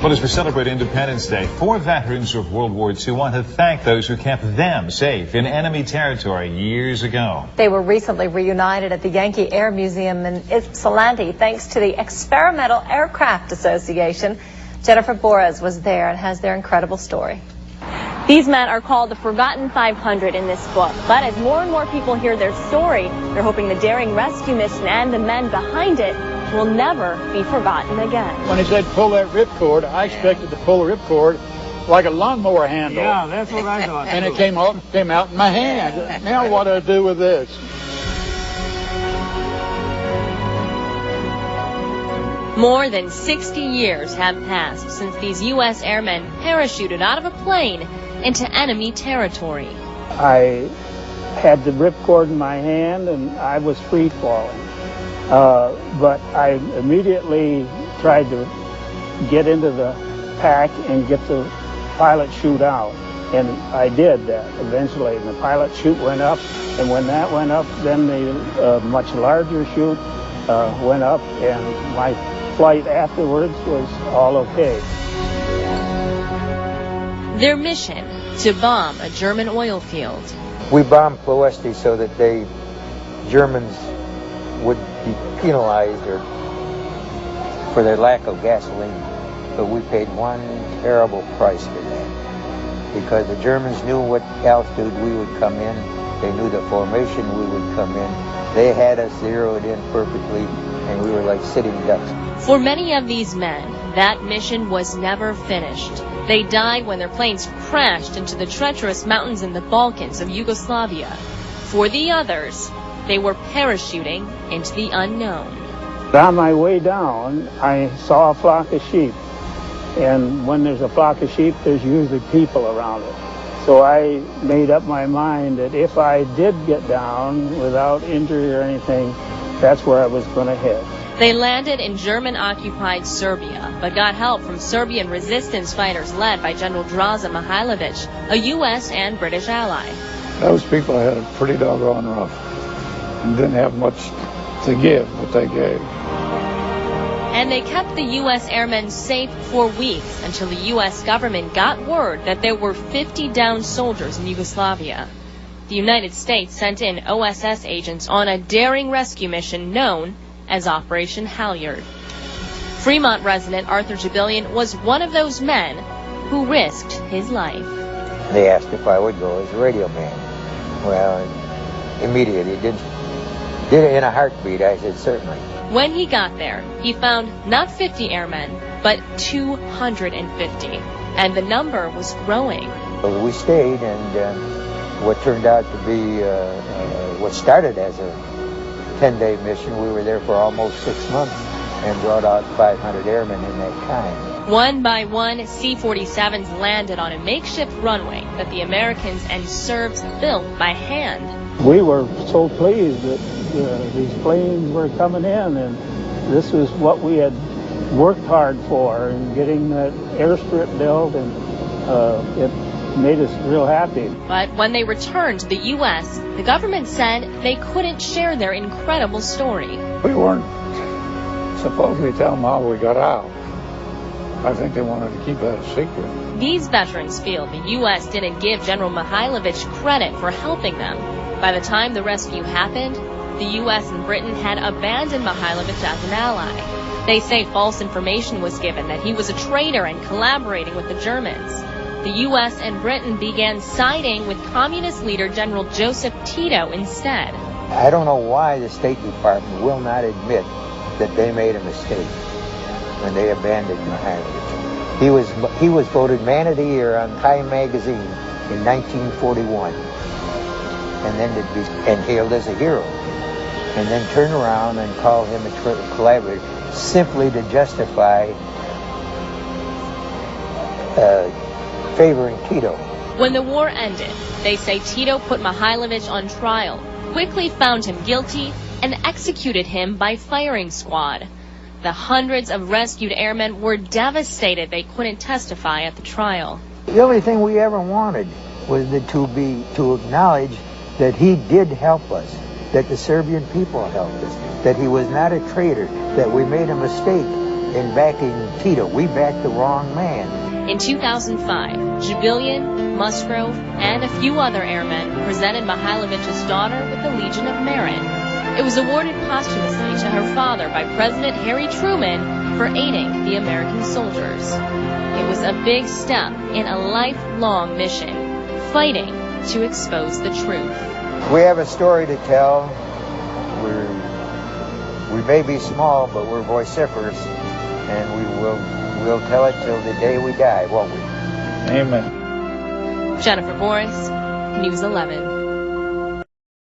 Well, as we celebrate Independence Day, 4 veterans of World War II want to thank those who kept them safe in enemy territory years ago. They were recently reunited at the Yankee Air Museum in Ypsilanti thanks to the Experimental Aircraft Association. Jennifer Borres was there and has their incredible story. These men are called the Forgotten 500 in this book, but as more and more people hear their story, they're hoping the daring rescue mission and the men behind it will never be forgotten again. When he said pull that ripcord, I expected to pull the ripcord like a lawnmower handle. Yeah, that's what I thought. And it came out in my hand. Now what do I do with this? More than 60 years have passed since these U.S. airmen parachuted out of a plane into enemy territory. I had the ripcord in my hand and I was free falling. But I immediately tried to get into the pack and get the pilot chute out. And I did that eventually. And the pilot chute went up. And when that went up, then the much larger chute went up. And my flight afterwards was all okay. Their mission, to bomb a German oil field. We bombed Ploesti so that Germans would be penalized for their lack of gasoline. But we paid one terrible price for that. Because the Germans knew what altitude we would come in. They knew the formation we would come in. They had us zeroed in perfectly, and we were like sitting ducks. For many of these men, that mission was never finished. They died when their planes crashed into the treacherous mountains in the Balkans of Yugoslavia. For the others, they were parachuting into the unknown. On my way down, I saw a flock of sheep. And when there's a flock of sheep, there's usually people around it. So I made up my mind that if I did get down without injury or anything, that's where I was going to head. They landed in German-occupied Serbia, but got help from Serbian resistance fighters led by General Draza Mihailovic, a U.S. and British ally. Those people had it pretty doggone rough and didn't have much to give, but they gave. And they kept the U.S. airmen safe for weeks until the U.S. government got word that there were 50 downed soldiers in Yugoslavia. The United States sent in OSS agents on a daring rescue mission known as Operation Halyard. Fremont resident Arthur Jabilian was one of those men who risked his life. They asked if I would go as a radio man. Well, immediately, did it in a heartbeat. I said, certainly. When he got there, he found not 50 airmen, but 250. And the number was growing. We stayed, and what turned out to be what started as a 10-day mission, we were there for almost 6 months and brought out 500 airmen in that time. One by one, C-47s landed on a makeshift runway that the Americans and Serbs built by hand. We were so pleased that these planes were coming in, and this was what we had worked hard for, and getting that airstrip built, and it made us real happy. But when they returned to the U.S., the government said they couldn't share their incredible story. We weren't supposed to tell them how we got out. I think they wanted to keep that a secret. These veterans feel the U.S. didn't give General Mihailovic credit for helping them. By the time the rescue happened, the U.S. and Britain had abandoned Mihailovic as an ally. They say false information was given that he was a traitor and collaborating with the Germans. The U.S. and Britain began siding with communist leader General Joseph Tito instead. I don't know why the State Department will not admit that they made a mistake when they abandoned Mihailovic. He was voted Man of the Year on Time magazine in 1941, and then hailed as a hero, and then turn around and call him a collaborator simply to justify favoring Tito. When the war ended, they say Tito put Mihailovic on trial, quickly found him guilty, and executed him by firing squad. The hundreds of rescued airmen were devastated they couldn't testify at the trial. The only thing we ever wanted was to acknowledge that he did help us, that the Serbian people helped us, that he was not a traitor, that we made a mistake, in backing Tito. We backed the wrong man. In 2005, Jubilian, Musgrove, and a few other airmen presented Mihailovich's daughter with the Legion of Merit. It was awarded posthumously to her father by President Harry Truman for aiding the American soldiers. It was a big step in a lifelong mission, fighting to expose the truth. We have a story to tell. We may be small, but we're vociferous, and we'll tell it till the day we die, won't we? Amen. Jennifer Boris, News 11.